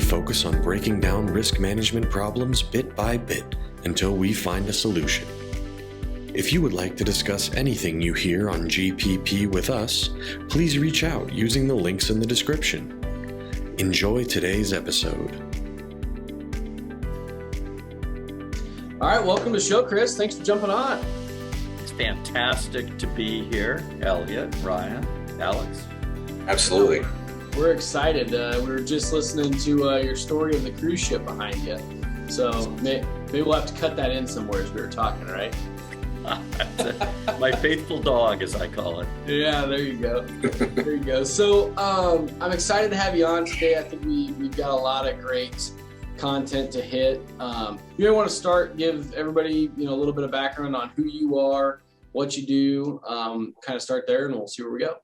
focus on breaking down risk management problems bit by bit until we find a solution. If you would like to discuss anything you hear on GPP with us, please reach out using the links in the description. Enjoy today's episode. All right, welcome to the show, Chris. Thanks for jumping on. It's fantastic to be here. Elliot, Ryan, Alex. Absolutely. We're excited. We were just listening to your story of the cruise ship behind you. So maybe we'll have to cut that in somewhere as we were talking, right? My faithful dog, as I call it. Yeah, there you go. There you go. So I'm excited to have you on today. I think we've got a lot of great content to hit. You may want to start, give everybody a little bit of background on who you are, what you do, kind of start there, and we'll see where we go.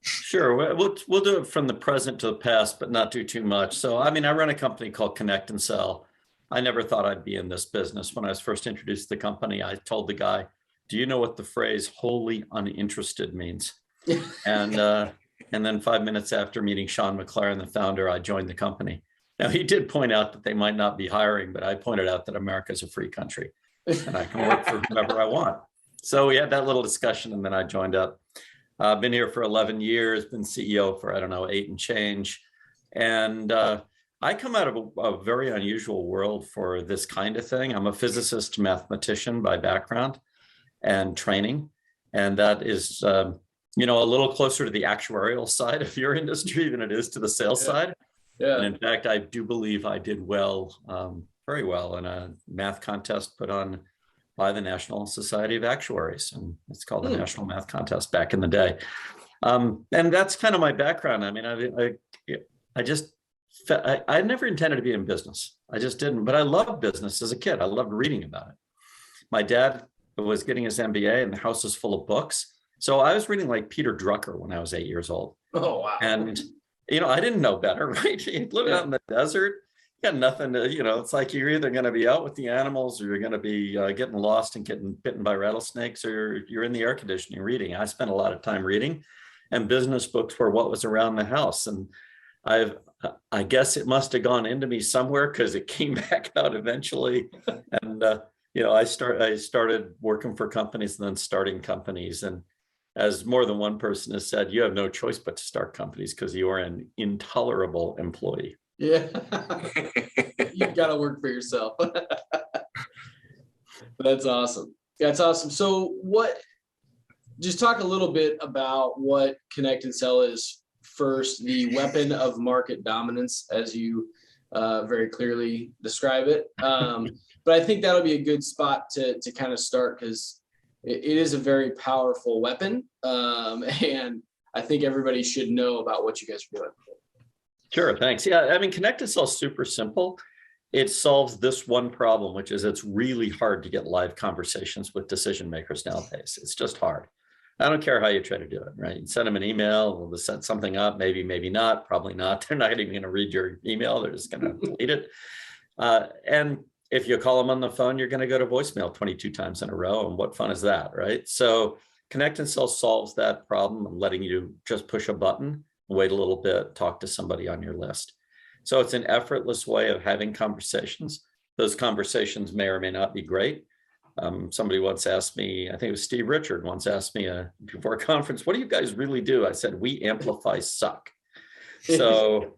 Sure. We'll do it from the present to the past, but not do too much. So, I run a company called ConnectAndSell. I never thought I'd be in this business. When I was first introduced to the company, I told the guy, do you know what the phrase wholly uninterested means? And then 5 minutes after meeting Sean McLaren, the founder, I joined the company. Now, he did point out that they might not be hiring, but I pointed out that America is a free country and I can work for whomever I want. So we had that little discussion and then I joined up. I've been here for 11 years, been CEO for, 8 and change. And I come out of a very unusual world for this kind of thing. I'm a physicist, mathematician by background and training. And that is, a little closer to the actuarial side of your industry than it is to the sales side. Yeah. And in fact, I do believe I did well, very well in a math contest put on by the National Society of Actuaries. And it's called the National Math Contest back in the day. And that's kind of my background. I never intended to be in business. I just didn't, but I loved business as a kid. I loved reading about it. My dad was getting his MBA and the house was full of books. So I was reading like Peter Drucker when I was 8 years old. Oh, wow. And, I didn't know better, right? You live out in the desert. You got nothing to, it's like you're either going to be out with the animals or you're going to be getting lost and getting bitten by rattlesnakes, or you're in the air conditioning reading. I spent a lot of time reading, and business books were what was around the house. And I guess it must have gone into me somewhere because it came back out eventually. And, I started working for companies and then starting companies. And as more than one person has said, you have no choice but to start companies because you are an intolerable employee. Yeah. You've got to work for yourself. That's awesome. That's awesome. So just talk a little bit about what ConnectAndSell is first, the weapon of market dominance, as you very clearly describe it. But I think that'll be a good spot to kind of start because it is a very powerful weapon. And I think everybody should know about what you guys are doing. Sure, thanks. Yeah, ConnectAndSell is super simple. It solves this one problem, which is it's really hard to get live conversations with decision makers nowadays. It's just hard. I don't care how you try to do it, right? You send them an email, they'll set something up, maybe not, probably not. They're not even going to read your email. They're just going to delete it. And if you call them on the phone, you're going to go to voicemail 22 times in a row. And what fun is that, right? So ConnectAndSell solves that problem of letting you just push a button, wait a little bit, talk to somebody on your list. So it's an effortless way of having conversations. Those conversations may or may not be great. Somebody once asked me, I think it was Steve Richard once asked me before a conference, what do you guys really do? I said, we amplify suck. So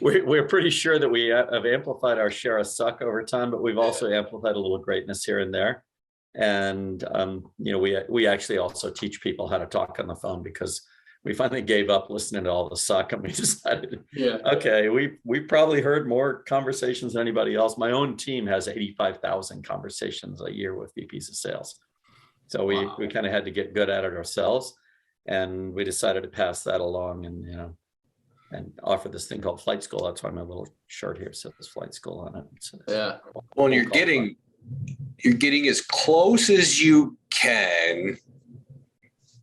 we're pretty sure that we have amplified our share of suck over time, but we've also amplified a little greatness here and there. And, we actually also teach people how to talk on the phone because we finally gave up listening to all the suck and we decided, okay, we probably heard more conversations than anybody else. My own team has 85,000 conversations a year with VPs of sales. So we kind of had to get good at it ourselves. And we decided to pass that along and offer this thing called Flight School. That's why my little shirt here says Flight School on it. So, well, and you're getting as close as you can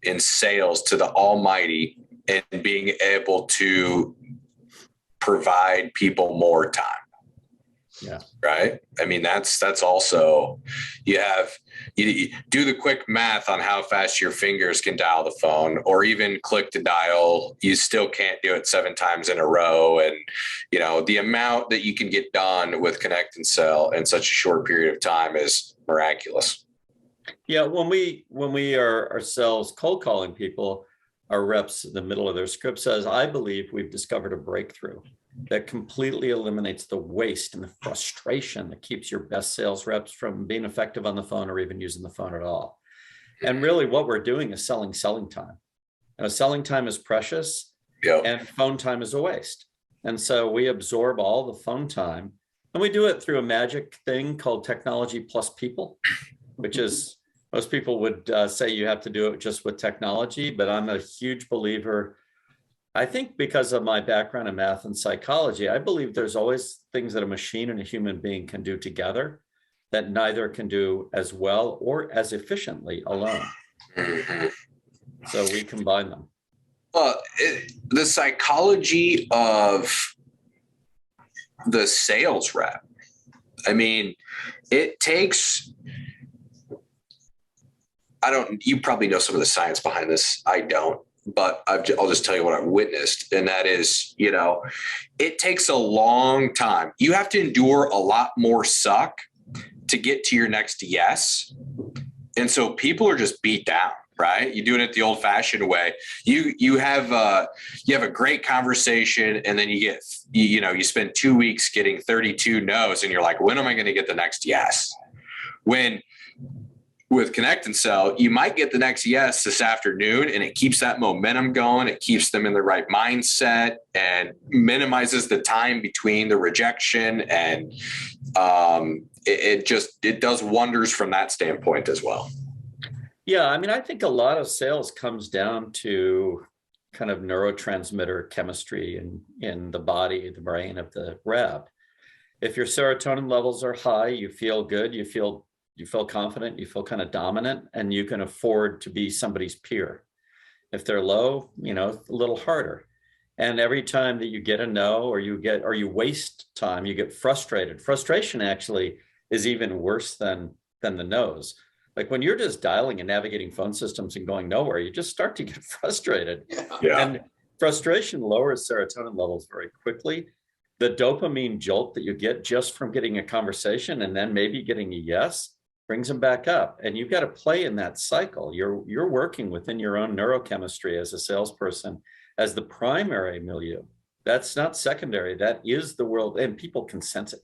in sales to the almighty and being able to provide people more time. Yeah. Right. I mean, that's also, you do the quick math on how fast your fingers can dial the phone, or even click to dial. You still can't do it 7 times in a row. And, the amount that you can get done with Connect and Sell in such a short period of time is miraculous. Yeah. When we are ourselves cold calling people, our reps in the middle of their script says, I believe we've discovered a breakthrough that completely eliminates the waste and the frustration that keeps your best sales reps from being effective on the phone or even using the phone at all. And really what we're doing is selling time. Selling time is precious. Yep. And phone time is a waste. And so we absorb all the phone time, and we do it through a magic thing called technology plus people, which is, most people would say you have to do it just with technology, but I'm a huge believer. I think because of my background in math and psychology, I believe there's always things that a machine and a human being can do together that neither can do as well or as efficiently alone. Mm-hmm. So we combine them. The psychology of the sales rep, I mean, it takes, you probably know some of the science behind this. I don't. But I'll just tell you what I've witnessed. And that is, it takes a long time. You have to endure a lot more suck to get to your next yes. And so people are just beat down, right? You do it the old fashioned way. You have a great conversation, and then you spend 2 weeks getting 32 no's, and you're like, when am I going to get the next yes? When with Connect and Sell, you might get the next yes this afternoon, and it keeps that momentum going. It keeps them in the right mindset and minimizes the time between the rejection. And it does wonders from that standpoint as well. Yeah. I mean, I think a lot of sales comes down to kind of neurotransmitter chemistry in the body, the brain of the rep. If your serotonin levels are high, you feel good, you feel confident, you feel kind of dominant, and you can afford to be somebody's peer. If they're low, a little harder. And every time that you get a no, or you waste time, you get frustrated. Frustration actually is even worse than the no's. Like when you're just dialing and navigating phone systems and going nowhere, you just start to get frustrated. Yeah. And frustration lowers serotonin levels very quickly. The dopamine jolt that you get just from getting a conversation and then maybe getting a yes brings them back up. And you've got to play in that cycle. You're working within your own neurochemistry as a salesperson as the primary milieu. That's not secondary. That is the world, and people can sense it.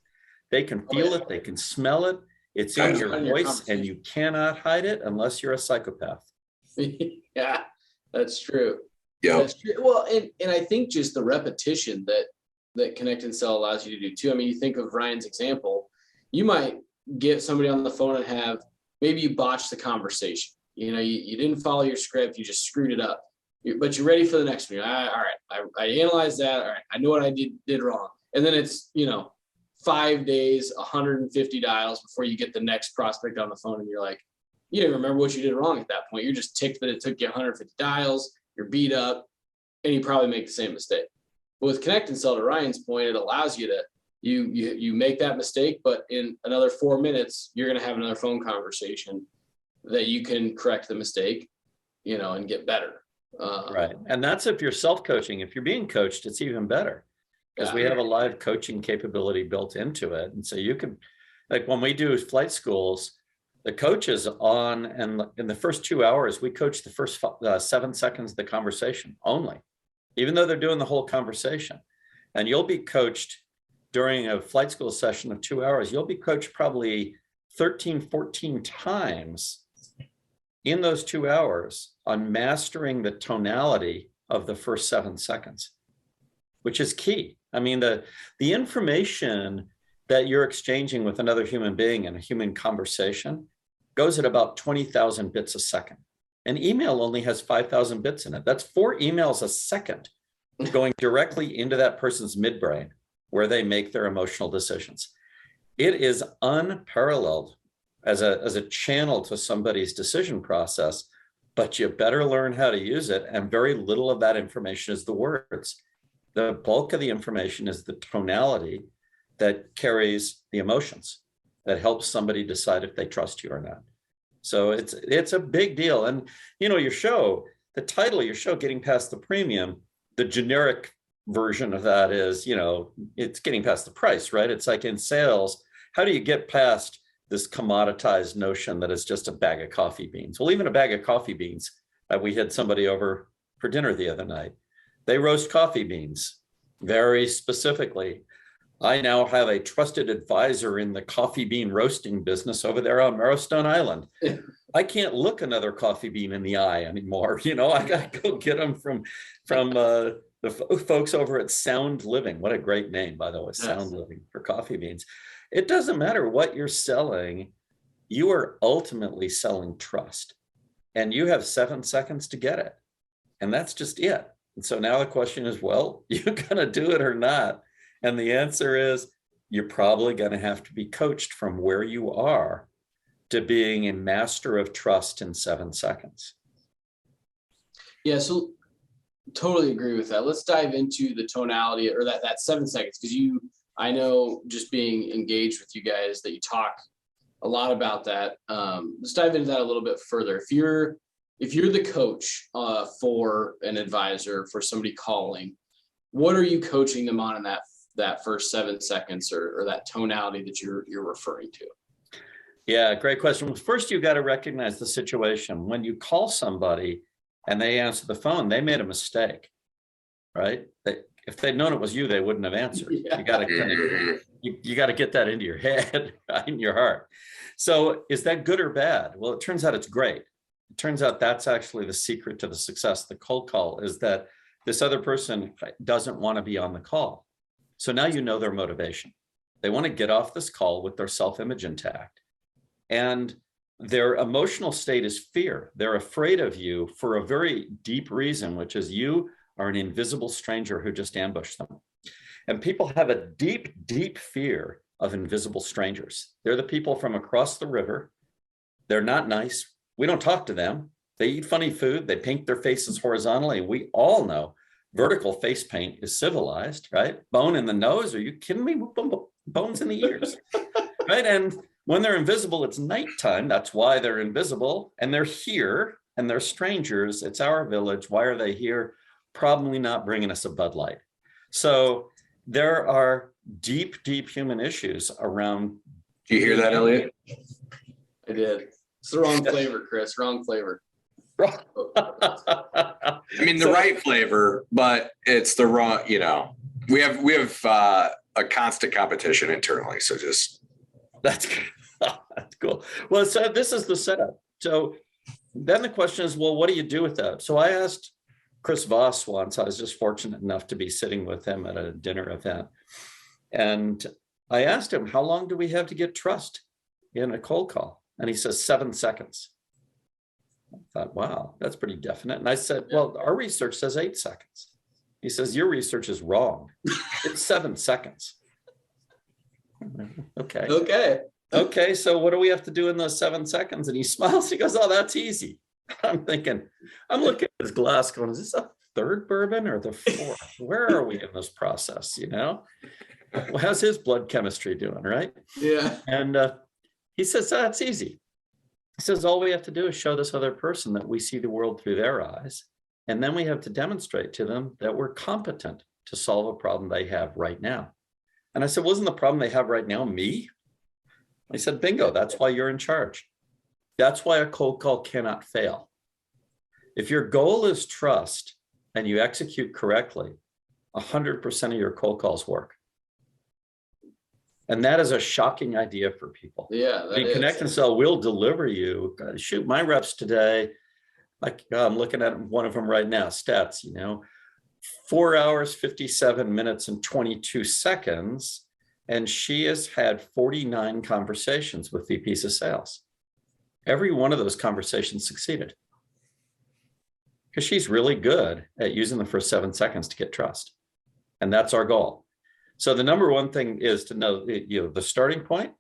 They can feel it. They can smell it. It's in your voice, and you cannot hide it unless you're a psychopath. Yeah, that's true. Yeah. That's true. Well, and I think just the repetition that Connect and Sell allows you to do too. I mean, you think of Ryan's example, you might get somebody on the phone and maybe you botched the conversation. You didn't follow your script, you just screwed it up. But you're ready for the next one. All right, I analyzed that. All right, I know what I did wrong. And then it's 5 days, 150 dials before you get the next prospect on the phone, and you're like, you didn't remember what you did wrong at that point. You're just ticked that it took you 150 dials. You're beat up, and you probably make the same mistake. But with Connect and Sell, to Ryan's point, it allows you to you make that mistake, but in another 4 minutes, you're going to have another phone conversation that you can correct the mistake, and get better. Right. And that's if you're self-coaching. If you're being coached, it's even better because we have a live coaching capability built into it. And so you can, like when we do flight schools, the coach is on, and in the first 2 hours, we coach the first 7 seconds of the conversation only, even though they're doing the whole conversation. And you'll be coached during a flight school session of 2 hours. You'll be coached probably 13, 14 times in those 2 hours on mastering the tonality of the first 7 seconds, which is key. I mean, the information that you're exchanging with another human being in a human conversation goes at about 20,000 bits a second. An email only has 5,000 bits in it. That's 4 emails a second going directly into that person's midbrain where they make their emotional decisions. It is unparalleled as a channel to somebody's decision process, but you better learn how to use it. And very little of that information is the words. The bulk of the information is the tonality that carries the emotions, that helps somebody decide if they trust you or not. So it's a big deal. And, you know, your show, the title of your show, Getting Past the Premium, the generic version of that is, you know, it's getting past the price, right? It's like in sales, how do you get past this commoditized notion that it's just a bag of coffee beans? Well, even a bag of coffee beans, we had somebody over for dinner the other night. They roast coffee beans very specifically. I now have a trusted advisor in the coffee bean roasting business over there on Marrowstone Island. I can't look another coffee bean in the eye anymore. You know, I got to go get them from the folks over at Sound Living. What a great name, by the way, Sound Living for coffee beans. It doesn't matter what you're selling. You are ultimately selling trust, and you have 7 seconds to get it. And that's just it. And so now the question is, well, you're going to do it or not? And the answer is, you're probably going to have to be coached from where you are to being a master of trust in 7 seconds. Yeah, so totally agree with that. Let's dive into the tonality, or that 7 seconds, because I know just being engaged with you guys that you talk a lot about that. Let's dive into that a little bit further. If you're the coach for an advisor, for somebody calling, what are you coaching them on in that first 7 seconds, or that tonality that you're referring to? Yeah, great question. Well, first, you've got to recognize the situation. When you call somebody and they answer the phone, they made a mistake, right? If they'd known it was you, they wouldn't have answered. Yeah. You got to you got to get that into your head, in your heart. So is that good or bad? Well, it turns out it's great. It turns out that's actually the secret to the success of the cold call, is that this other person doesn't want to be on the call. So now you know their motivation. They want to get off this call with their self-image intact. And their emotional state is fear. They're afraid of you for a very deep reason, which is you are an invisible stranger who just ambushed them. And people have a deep, deep fear of invisible strangers. They're the people from across the river. They're not nice. We don't talk to them. They eat funny food. They paint their faces horizontally. We all know vertical face paint is civilized, right? Bone in the nose. Are you kidding me? Bones in the ears, right? And when they're invisible, it's nighttime. That's why they're invisible. And they're here and they're strangers. It's our village. Why are they here? Probably not bringing us a Bud Light. So there are deep, deep human issues around. Do you hear that, Elliot? I did. It's the wrong flavor, Chris. Wrong flavor. I mean, the right flavor, but it's the wrong, you know, we have a constant competition internally. So just. That's cool. Well, so this is the setup. So then the question is, well, what do you do with that? So I asked Chris Voss once. I was just fortunate enough to be sitting with him at a dinner event. And I asked him, how long do we have to get trust in a cold call? And he says 7 seconds. I thought, wow, that's pretty definite. And I said, well, our research says 8 seconds. He says, your research is wrong. It's 7 seconds. Okay. So what do we have to do in those 7 seconds? And he smiles. He goes, oh, that's easy. I'm looking at his glass going, is this a third bourbon or the fourth? Where are we in this process? You know, well, how's his blood chemistry doing? Right. Yeah. And he says, that's easy. He says, all we have to do is show this other person that we see the world through their eyes. And then we have to demonstrate to them that we're competent to solve a problem they have right now. And I said, wasn't the problem they have right now me? He said, bingo, that's why you're in charge. That's why a cold call cannot fail. If your goal is trust and you execute correctly, 100% of your cold calls work. And that is a shocking idea for people. Yeah. I mean, ConnectAndSell will deliver you. Shoot, my reps today, like I'm looking at one of them right now, stats, 4 hours, 57 minutes, and 22 seconds. And she has had 49 conversations with VPs of sales. Every one of those conversations succeeded because she's really good at using the first 7 seconds to get trust. And that's our goal. So the number one thing is to know, the starting point.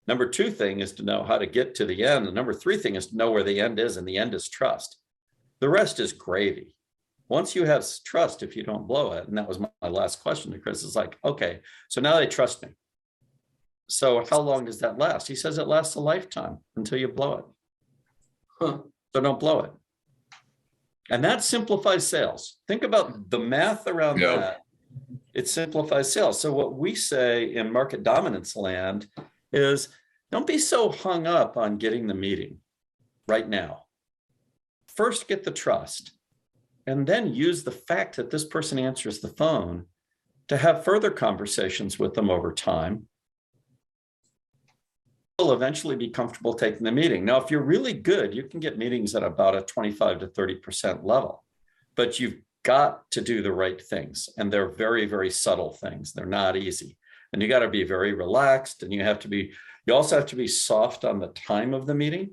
Number two thing is to know how to get to the end. The number three thing is to know where the end is, and the end is trust. The rest is gravy. Once you have trust, if you don't blow it, and that was my last question to Chris, is like, okay, so now they trust me. So how long does that last? He says it lasts a lifetime until you blow it. Huh. So don't blow it. And that simplifies sales. Think about the math around that. It simplifies sales. So what we say in market dominance land is don't be so hung up on getting the meeting right now. First, get the trust, and then use the fact that this person answers the phone to have further conversations with them over time. Will eventually be comfortable taking the meeting. Now, if you're really good, you can get meetings at about a 25 to 30% level, but you've got to do the right things. And they're very, very subtle things. They're not easy. And you got to be very relaxed, and you also have to be soft on the time of the meeting.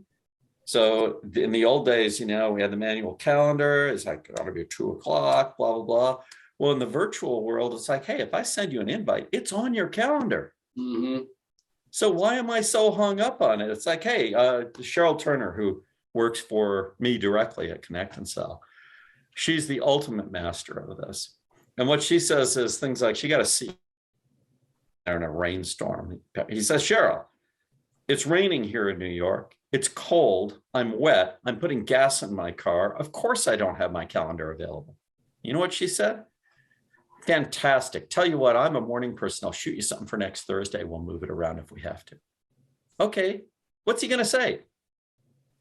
So in the old days, we had the manual calendar. It's like, it ought to be 2:00, blah, blah, blah. Well, in the virtual world, it's like, hey, if I send you an invite, it's on your calendar. Mm-hmm. So why am I so hung up on it? It's like, hey, Cheryl Turner, who works for me directly at ConnectAndSell, she's the ultimate master of this. And what she says is things like, she got to see in a rainstorm. He says, Cheryl, it's raining here in New York. It's cold. I'm wet. I'm putting gas in my car. Of course, I don't have my calendar available. You know what she said? Fantastic. Tell you what, I'm a morning person. I'll shoot you something for next Thursday. We'll move it around if we have to. Okay. What's he going to say?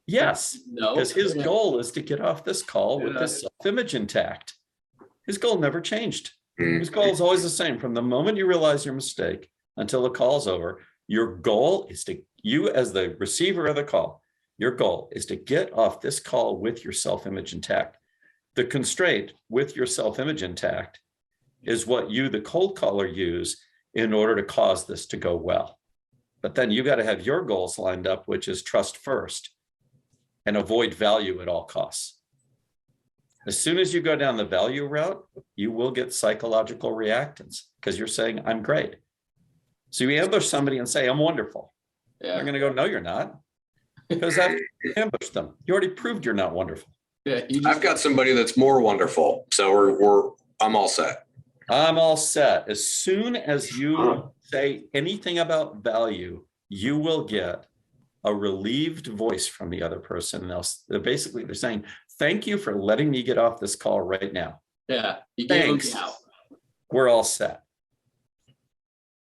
Yes. No. Because his goal is to get off this call with his self-image intact. His goal never changed. His goal is always the same. From the moment you realize your mistake until the call's over, your goal is you as the receiver of the call, your goal is to get off this call with your self-image intact. The constraint with your self-image intact is what you, the cold caller, use in order to cause this to go well. But then you got to have your goals lined up, which is trust first and avoid value at all costs. As soon as you go down the value route, you will get psychological reactance because you're saying, I'm great. So you ambush somebody and say, I'm wonderful. Yeah. They're going to go, no, you're not. Because after you ambush them, you already proved you're not wonderful. Yeah. I've got somebody that's more wonderful. So I'm all set. I'm all set. As soon as you say anything about value, you will get a relieved voice from the other person. They're saying, thank you for letting me get off this call right now. Yeah. You gave them the out. We're all set.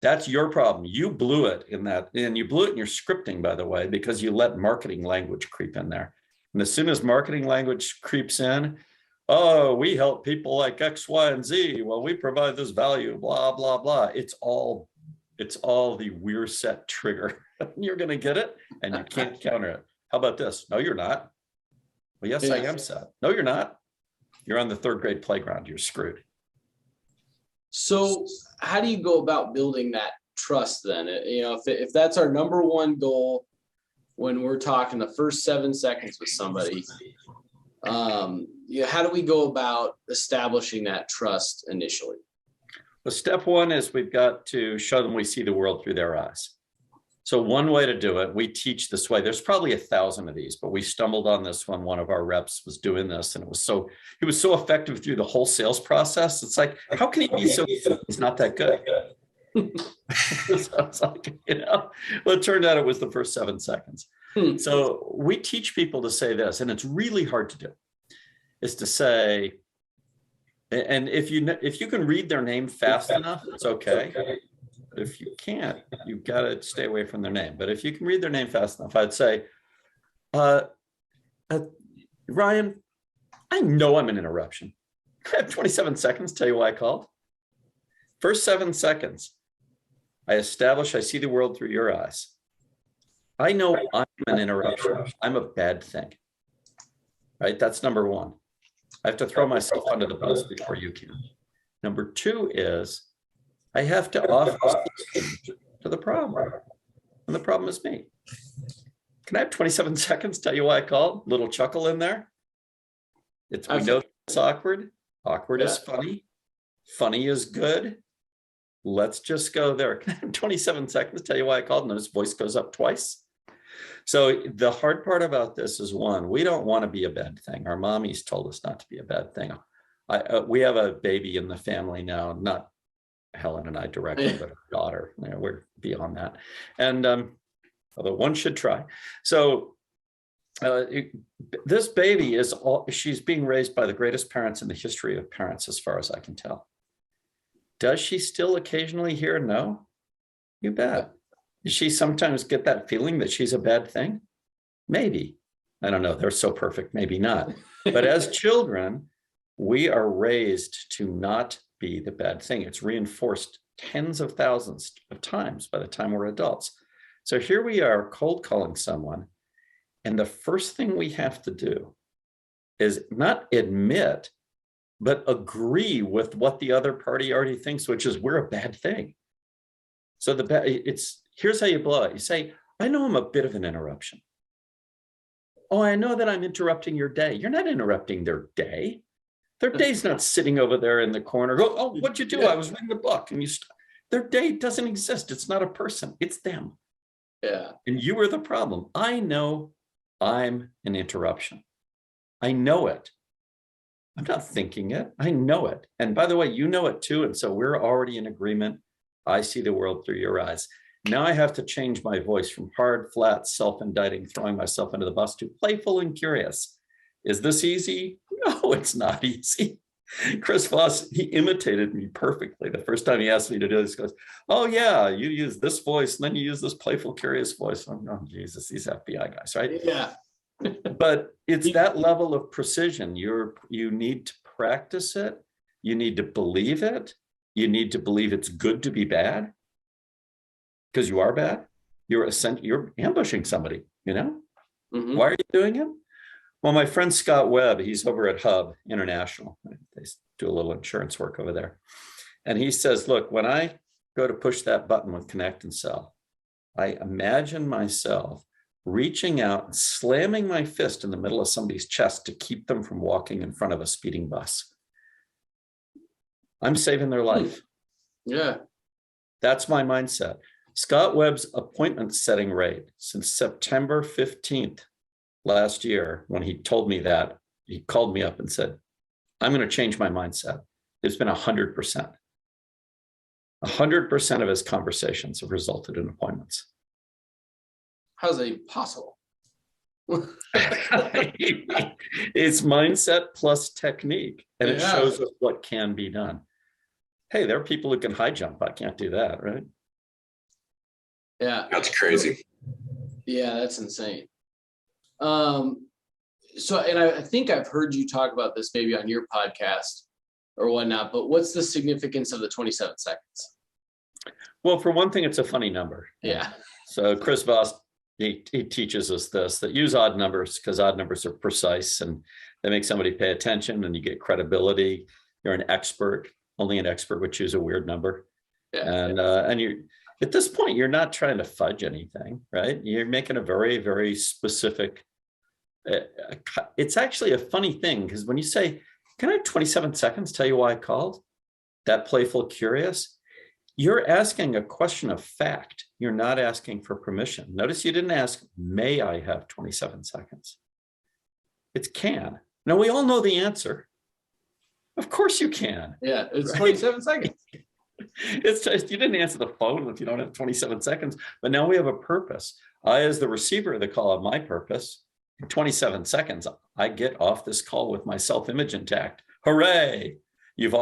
That's your problem. You blew it in that, and you blew it in your scripting, by the way, because you let marketing language creep in there. And as soon as marketing language creeps in, oh, we help people like X, Y, and Z. Well, we provide this value, blah, blah, blah. It's all the we're set trigger. You're going to get it, and you can't counter it. How about this? No, you're not. Well, yes, I am set. No, you're not. You're on the third grade playground. You're screwed. So how do you go about building that trust then? If that's our number one goal when we're talking the first 7 seconds with somebody, how do we go about establishing that trust initially? Well, step one is we've got to show them we see the world through their eyes. So one way to do it, we teach this way. There's probably 1,000 of these, but we stumbled on this one. One of our reps was doing this, and he was so effective through the whole sales process. It's like, how can he be so good? He's not that good. So it's like, well, it turned out it was the first 7 seconds. So we teach people to say this, and it's really hard to do, is to say, and if you can read their name fast enough, it's okay. But if you can't, you've got to stay away from their name. But if you can read their name fast enough, I'd say, Ryan, I know I'm an interruption. I have 27 seconds, tell you why I called. First 7 seconds, I see the world through your eyes. I know I'm an interruption. I'm a bad thing, right? That's number one. I have to throw myself under the bus before you can. Number two is I have to offer a solution to the problem. And the problem is me. Can I have 27 seconds, tell you why I called? Little chuckle in there. We know it's awkward. Awkward is funny. Funny is good. Let's just go there. Can I have 27 seconds, tell you why I called? And his voice goes up twice. So the hard part about this is, one, we don't want to be a bad thing. Our mommies told us not to be a bad thing. We have a baby in the family now, not Helen and I directly, but her daughter. You know, we're beyond that. And although one should try. So this baby is she's being raised by the greatest parents in the history of parents, as far as I can tell. Does she still occasionally hear no? You bet. Does she sometimes get that feeling that she's a bad thing? Maybe. I don't know. They're so perfect. Maybe not. But as children, we are raised to not be the bad thing. It's reinforced tens of thousands of times by the time we're adults. So here we are cold calling someone. And the first thing we have to do is not admit, but agree with what the other party already thinks, which is we're a bad thing. So here's how you blow it. You say, I know I'm a bit of an interruption. Oh, I know that I'm interrupting your day. You're not interrupting their day. Their day's not sitting over there in the corner. Oh, what'd you do? I was reading a book. And their day doesn't exist. It's not a person. It's them. Yeah. And you are the problem. I know I'm an interruption. I know it. I'm not thinking it. I know it. And by the way, you know it too. And so we're already in agreement. I see the world through your eyes. Now I have to change my voice from hard, flat, self-indicting, throwing myself into the bus to playful and curious. Is this easy? No, it's not easy. Chris Voss, he imitated me perfectly. The first time he asked me to do this, he goes, oh yeah, you use this voice, and then you use this playful, curious voice. Oh, Jesus, these FBI guys, right? Yeah. But it's that level of precision. You need to practice it. You need to believe it. You need to believe it's good to be bad, because you are bad. You're ambushing somebody, you know? Mm-hmm. Why are you doing it? Well, my friend Scott Webb, he's over at Hub International. They do a little insurance work over there. And he says, look, when I go to push that button with ConnectAndSell, I imagine myself reaching out and slamming my fist in the middle of somebody's chest to keep them from walking in front of a speeding bus. I'm saving their life. Yeah. That's my mindset. Scott Webb's appointment setting rate since September 15th last year, when he told me that, he called me up and said, I'm going to change my mindset. It's been 100%. 100% of his conversations have resulted in appointments. How's that possible? It's mindset plus technique, and it shows us what can be done. Hey, there are people who can high jump. I can't do that, right? Yeah. That's crazy. Yeah, that's insane. So, and I think I've heard you talk about this maybe on your podcast or whatnot, but what's the significance of the 27 seconds? Well, for one thing, it's a funny number. Yeah. So Chris Voss, he teaches us this, that use odd numbers because odd numbers are precise and they make somebody pay attention and you get credibility. You're an expert. Only an expert would choose a weird number. Yeah. And you, at this point, you're not trying to fudge anything, right? You're making a very, very specific. It's actually a funny thing because when you say, can I have 27 seconds, tell you why I called? That playful, curious, you're asking a question of fact. You're not asking for permission. Notice you didn't ask, may I have 27 seconds? It's can. Now, we all know the answer. Of course you can. Yeah, it's right? 27 seconds. It's just, you didn't answer the phone if you don't have 27 seconds, but now we have a purpose. I, as the receiver of the call, have my purpose. In 27 seconds, I get off this call with my self-image intact. Hooray! You've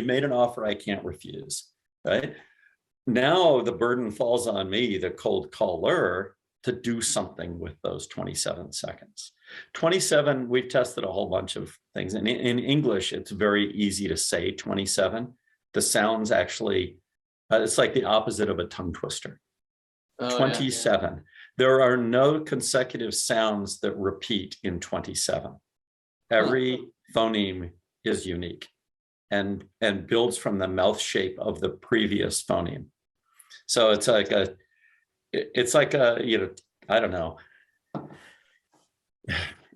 made an offer I can't refuse, right? Now the burden falls on me, the cold caller, to do something with those 27 seconds. 27, we've tested a whole bunch of things. And in English, it's very easy to say 27. The sounds actually, it's like the opposite of a tongue twister. 27. Yeah. There are no consecutive sounds that repeat in 27. Every phoneme is unique and builds from the mouth shape of the previous phoneme. So it's like a, you know, I don't know.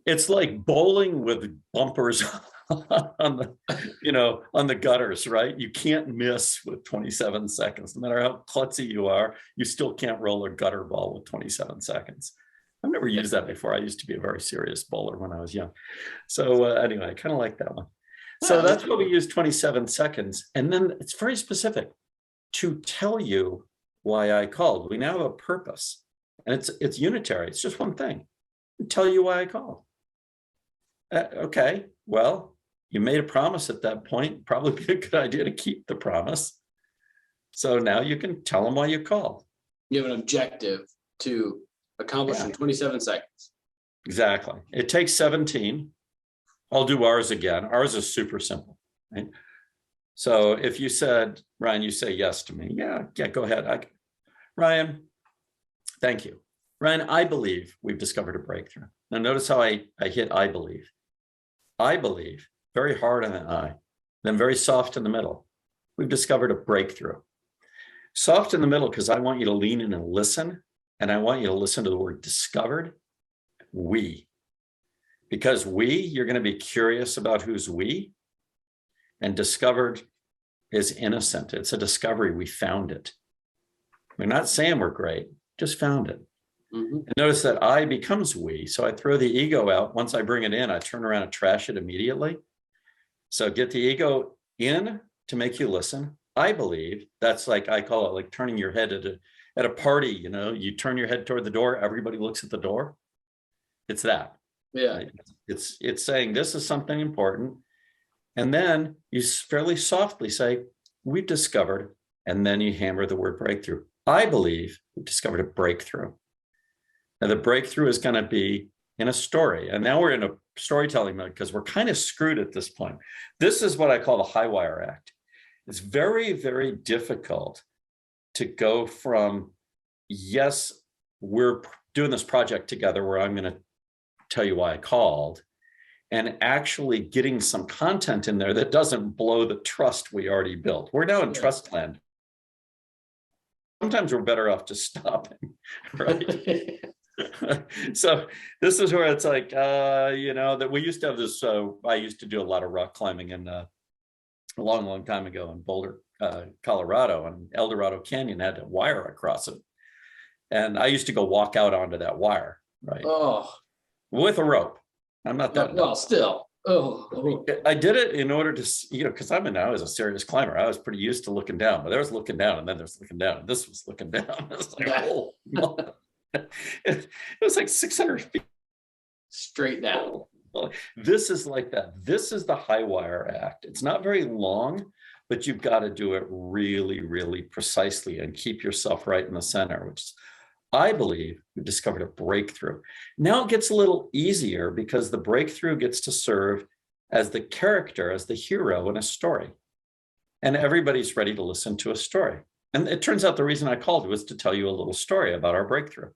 It's like bowling with bumpers on the, you know, on the gutters, right? You can't miss with 27 seconds. No matter how klutzy you are, you still can't roll a gutter ball with 27 seconds. I've never used that before. I used to be a very serious bowler when I was young. So anyway, I kind of like that one. So that's what we use 27 seconds. And then it's very specific. to tell you why I called. We now have a purpose, and it's unitary. It's just one thing. Tell you why I called. Okay, well, you made a promise at that point. Probably be a good idea to keep the promise. So now you can tell them why you called. You have an objective to accomplish in 27 seconds. Exactly. It takes 17. I'll do ours again. Ours is super simple, right? So if you said, Ryan, you say yes to me. Yeah, go ahead. Ryan, thank you. Ryan, I believe we've discovered a breakthrough. Now notice how I hit I believe. I believe, very hard on the I, then very soft in the middle. We've discovered a breakthrough. Soft in the middle because I want you to lean in and listen, and I want you to listen to the word discovered, we. Because you're going to be curious about who's we, and discovered is innocent. It's a discovery. We found it. We're not saying we're great, just found it. Mm-hmm. And notice that I becomes we. So I throw the ego out. Once I bring it in, I turn around and trash it immediately. So get the ego in to make you listen. I believe that's like, I call it like turning your head at a party, you turn your head toward the door, everybody looks at the door. It's that. Yeah. Right? It's saying this is something important. And then you fairly softly say, we've discovered, and then you hammer the word breakthrough. I believe we've discovered a breakthrough. Now the breakthrough is going to be in a story. And now we're in a storytelling mode because we're kind of screwed at this point. This is what I call the high wire act. It's very, very difficult to go from, yes, we're doing this project together where I'm going to tell you why I called, and actually getting some content in there that doesn't blow the trust we already built. We're now in trust land. Sometimes we're better off just stopping, right? So this is where it's like, that we used to have this, I used to do a lot of rock climbing in a long, long time ago in Boulder, Colorado, and El Dorado Canyon had a wire across it. And I used to go walk out onto that wire, right? Oh. With a rope. I'm not that. Well, still. Oh. I did it in order to, because I was a serious climber. I was pretty used to looking down, but there was looking down, and then there's looking down, and this was looking down. It was like, oh, it was like 600 feet. Straight down. This is like that. This is the high wire act. It's not very long, but you've got to do it really, really precisely and keep yourself right in the center, which is, I believe we've discovered a breakthrough. Now it gets a little easier because the breakthrough gets to serve as the character, as the hero in a story. And everybody's ready to listen to a story. And it turns out the reason I called was to tell you a little story about our breakthrough.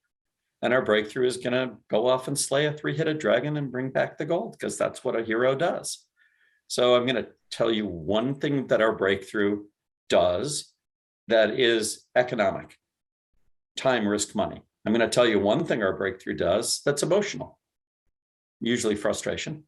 And our breakthrough is going to go off and slay a three-headed dragon and bring back the gold, because that's what a hero does. So I'm going to tell you one thing that our breakthrough does that is economic. Time, risk, money. I'm going to tell you one thing our breakthrough does that's emotional, usually frustration.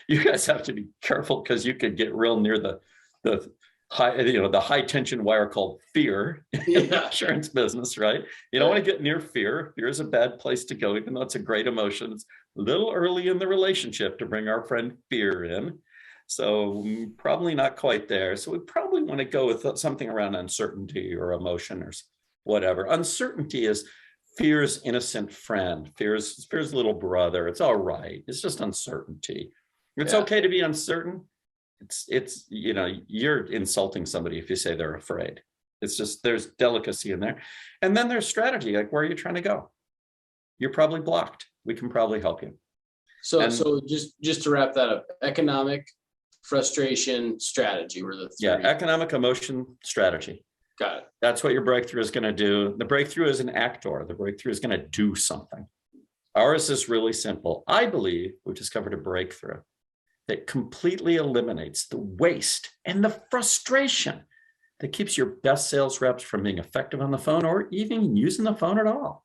You guys have to be careful because you could get real near the high tension wire called fear in the insurance business, right? You don't want to get near fear. Fear is a bad place to go, even though it's a great emotion. It's a little early in the relationship to bring our friend fear in. So probably not quite there. So we probably want to go with something around uncertainty or emotion or whatever. Uncertainty is fear's innocent friend, fear's little brother. It's all right. It's just uncertainty. It's okay to be uncertain. It's you're insulting somebody if you say they're afraid. It's just, there's delicacy in there. And then there's strategy, like where are you trying to go? You're probably blocked. We can probably help you. So just to wrap that up, economic, frustration, strategy were the three. Economic, emotion, strategy. Got it. That's what your breakthrough is going to do. The breakthrough is an actor. The breakthrough is going to do something. Ours is really simple. I believe we've discovered a breakthrough that completely eliminates the waste and the frustration that keeps your best sales reps from being effective on the phone or even using the phone at all.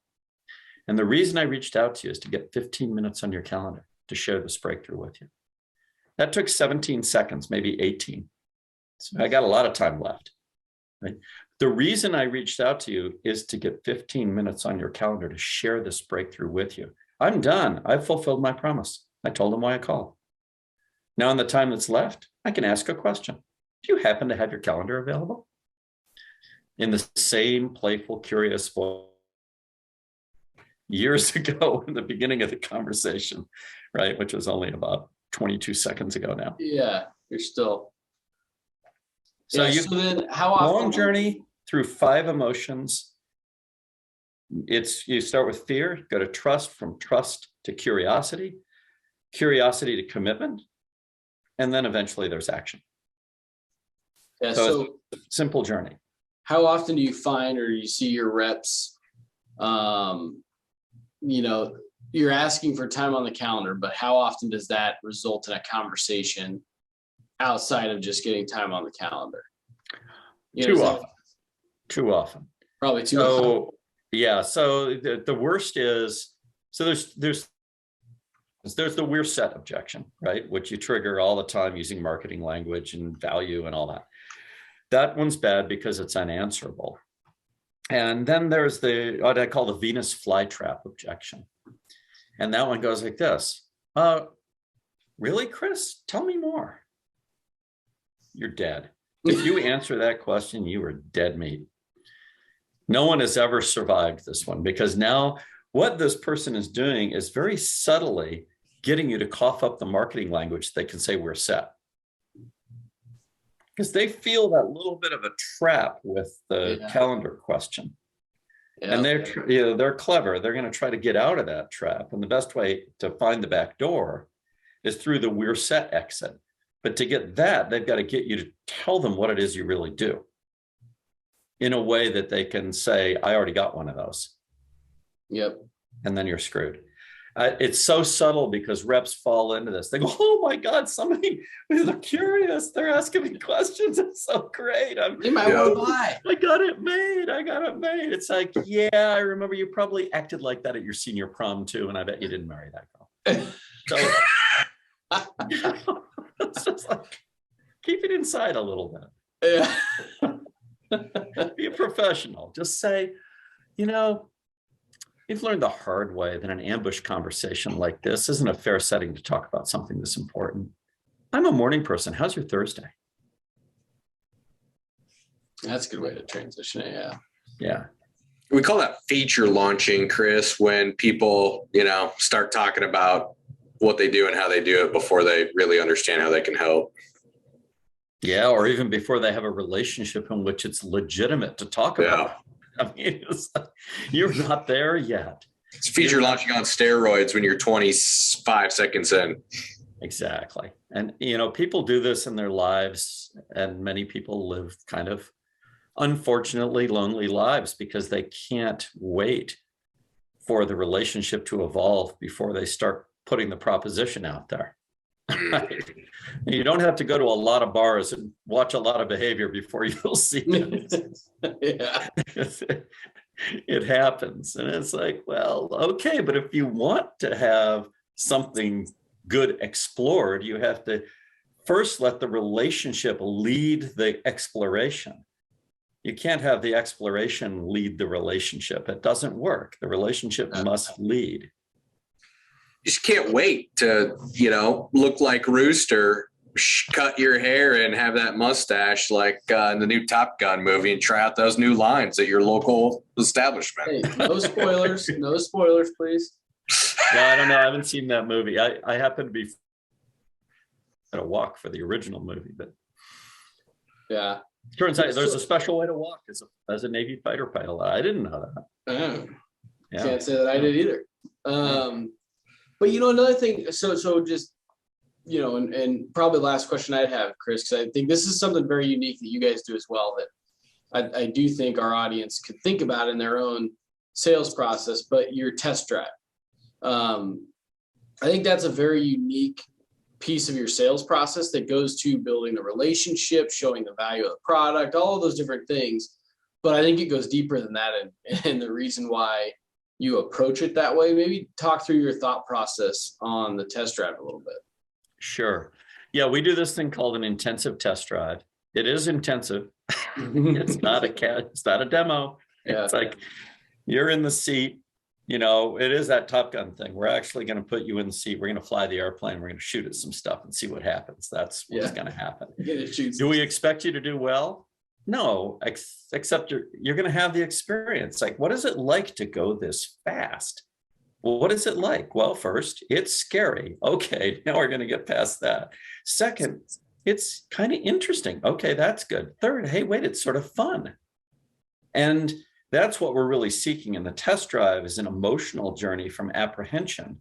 And the reason I reached out to you is to get 15 minutes on your calendar to share this breakthrough with you. That took 17 seconds, maybe 18. So I got a lot of time left. Right? The reason I reached out to you is to get 15 minutes on your calendar to share this breakthrough with you. I'm done. I've fulfilled my promise. I told them why I called. Now in the time that's left, I can ask a question. Do you happen to have your calendar available? in the same playful, curious voice years ago in the beginning of the conversation, right? Which was only about 22 seconds ago now. Yeah, you're still. So Yeah, you so then how often? long journey through 5 emotions. You start with fear, go to trust, from trust to curiosity to commitment, and then eventually there's action. Yeah, So it's a simple journey. How often do you find or you see your reps, you know, you're asking for time on the calendar, but how often does that result in a conversation outside of just getting time on the calendar? Too often. Too often. Probably too often. Yeah. So the worst is, so there's the we're set objection, right? Which you trigger all the time using marketing language and value and all that. That one's bad because it's unanswerable. And then there's what I call the Venus flytrap objection. And that one goes like this. Really, Chris? Tell me more. You're dead. If you answer that question, you are dead meat. No one has ever survived this one, because now what this person is doing is very subtly getting you to cough up the marketing language. They can say we're set, because they feel that little bit of a trap with the calendar question. Yeah. And they're clever. They're going to try to get out of that trap. And the best way to find the back door is through the we're set exit. But to get that, they've got to get you to tell them what it is you really do in a way that they can say, I already got one of those. Yep. And then you're screwed. It's so subtle because reps fall into this. They go, oh my God, they're curious. They're asking me questions. It's so great. They might want to buy. I got it made. It's like, yeah, I remember you probably acted like that at your senior prom too. And I bet you didn't marry that girl. So it's just like, keep it inside a little bit. Yeah. Be a professional. Just say, you've learned the hard way that an ambush conversation like this isn't a fair setting to talk about something this important. I'm a morning person. How's your Thursday? That's a good way to transition it. Yeah. Yeah. We call that feature launching, Chris, when people, start talking about what they do and how they do it before they really understand how they can help. Yeah. Or even before they have a relationship in which it's legitimate to talk about. I mean, you're not there yet. It's feature launching on steroids when you're 25 seconds in. Exactly. And, people do this in their lives, and many people live kind of unfortunately lonely lives because they can't wait for the relationship to evolve before they start putting the proposition out there. Right? You don't have to go to a lot of bars and watch a lot of behavior before you'll see it. Yeah. It happens. And it's like, well, okay, but if you want to have something good explored, you have to first let the relationship lead the exploration. You can't have the exploration lead the relationship. It doesn't work. The relationship must lead. You just can't wait to, look like Rooster, cut your hair and have that mustache like in the new Top Gun movie and try out those new lines at your local establishment. Hey, no spoilers. No spoilers, please. Yeah, I don't know. I haven't seen that movie. I happen to be at a walk for the original movie, but yeah. Turns out there's a special way to walk as a Navy fighter pilot. I didn't know that. Yeah. Can't say that I did either. But another thing, so just, and probably the last question I'd have, Chris, because I think this is something very unique that you guys do as well, that I do think our audience could think about in their own sales process, but your test drive. I think that's a very unique piece of your sales process that goes to building the relationship, showing the value of the product, all of those different things. But I think it goes deeper than that. And the reason why you approach it that way, maybe talk through your thought process on the test drive a little bit. Sure. Yeah, we do this thing called an intensive test drive. It is intensive. It's not a demo. Yeah. It's like you're in the seat. It is that Top Gun thing. We're actually going to put you in the seat. We're going to fly the airplane. We're going to shoot at some stuff and see what happens. That's what's going to happen. Do we expect you to do well? No, except you're going to have the experience. Like, what is it like to go this fast? Well, what is it like? Well, first, it's scary. Okay, now we're going to get past that. Second, it's kind of interesting. Okay, that's good. Third, hey, wait, it's sort of fun. And that's what we're really seeking in the test drive, is an emotional journey from apprehension,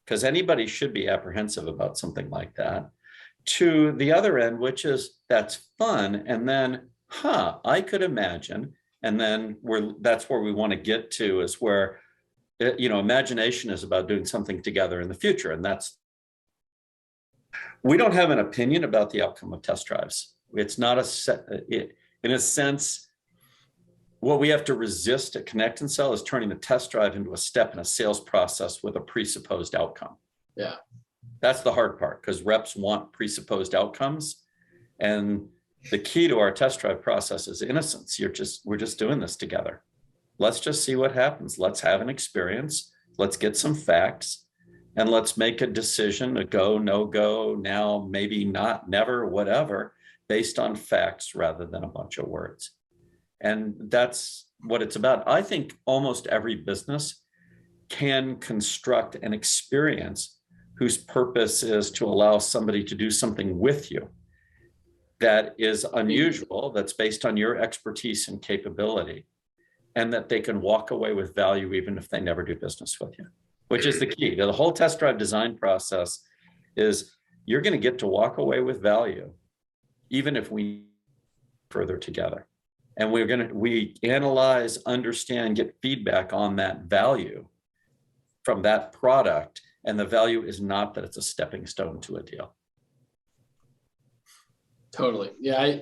because anybody should be apprehensive about something like that, to the other end, which is that's fun. And then, I could imagine. And then that's where we want to get to, is where, imagination is about doing something together in the future. And we don't have an opinion about the outcome of test drives. It's not in a sense, what we have to resist at ConnectAndSell is turning the test drive into a step in a sales process with a presupposed outcome. Yeah. That's the hard part, because reps want presupposed outcomes. And the key to our test drive process is innocence. We're just doing this together. Let's just see what happens. Let's have an experience. Let's get some facts, and let's make a decision, a go, no go, now, maybe not, never, whatever, based on facts rather than a bunch of words. And that's what it's about. I think almost every business can construct an experience whose purpose is to allow somebody to do something with you that is unusual, that's based on your expertise and capability, and that they can walk away with value even if they never do business with you, which is the key. The whole test drive design process is you're going to get to walk away with value even if we further together. And we analyze, understand, get feedback on that value from that product. And the value is not that it's a stepping stone to a deal. Totally. Yeah,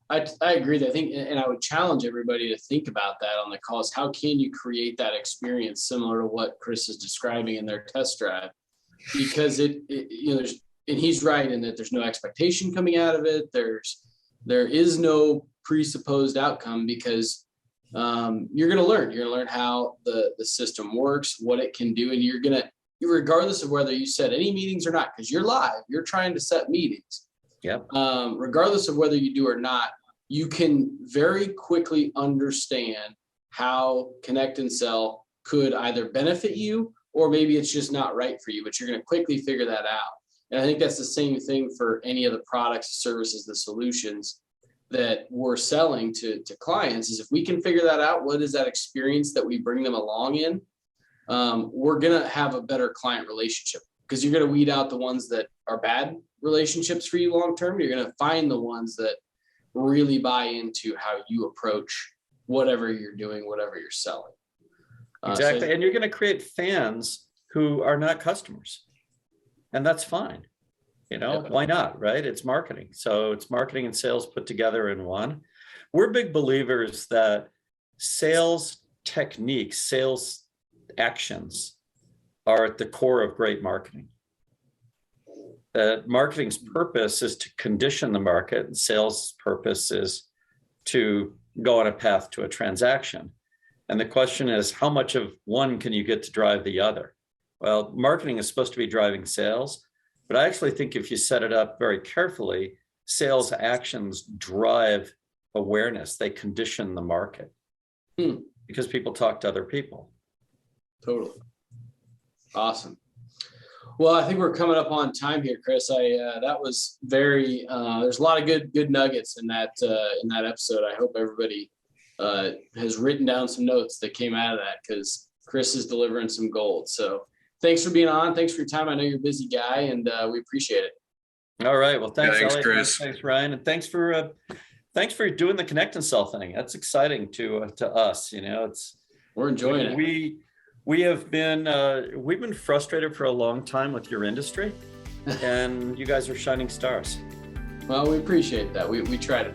I agree. I think, and I would challenge everybody to think about that on the call, is how can you create that experience similar to what Chris is describing in their test drive? Because and he's right in that there's no expectation coming out of it. There is no presupposed outcome, because you're going to learn how the system works, what it can do. And regardless of whether you set any meetings or not, because you're live, you're trying to set meetings. Yep. Regardless of whether you do or not, you can very quickly understand how ConnectAndSell could either benefit you, or maybe it's just not right for you, but you're going to quickly figure that out. And I think that's the same thing for any of the products, services, the solutions that we're selling to clients, is if we can figure that out, what is that experience that we bring them along in, we're going to have a better client relationship, because you're going to weed out the ones that are bad relationships for you long-term. You're going to find the ones that really buy into how you approach whatever you're doing, whatever you're selling. Exactly. And you're going to create fans who are not customers, and that's fine. Why not, right? It's marketing. So it's marketing and sales put together in one. We're big believers that sales techniques, sales actions are at the core of great marketing. That marketing's purpose is to condition the market, and sales purpose is to go on a path to a transaction. And the question is, how much of one can you get to drive the other? Well, marketing is supposed to be driving sales, but I actually think if you set it up very carefully, sales actions drive awareness. They condition the market because people talk to other people. Totally. Awesome. Well, I think we're coming up on time here, Chris. That was very. There's a lot of good nuggets in that episode. I hope everybody has written down some notes that came out of that, because Chris is delivering some gold. So thanks for being on. Thanks for your time. I know you're a busy guy, and we appreciate it. All right. Well, thanks, thanks, Elliot. Chris. Thanks, Ryan, and thanks for doing the ConnectAndSell thing. That's exciting to us. We're enjoying it. We've been frustrated for a long time with your industry, and you guys are shining stars. Well, we appreciate that. We try to.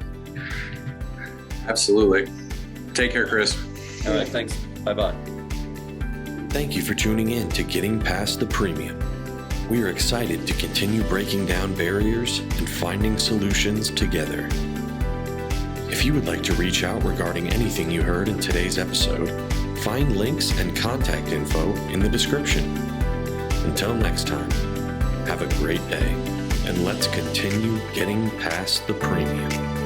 Absolutely. Take care, Chris. All right. Thanks. Bye-bye. Thank you for tuning in to Getting Past the Premium. We are excited to continue breaking down barriers and finding solutions together. If you would like to reach out regarding anything you heard in today's episode, find links and contact info in the description. Until next time, have a great day, and let's continue getting past the premium.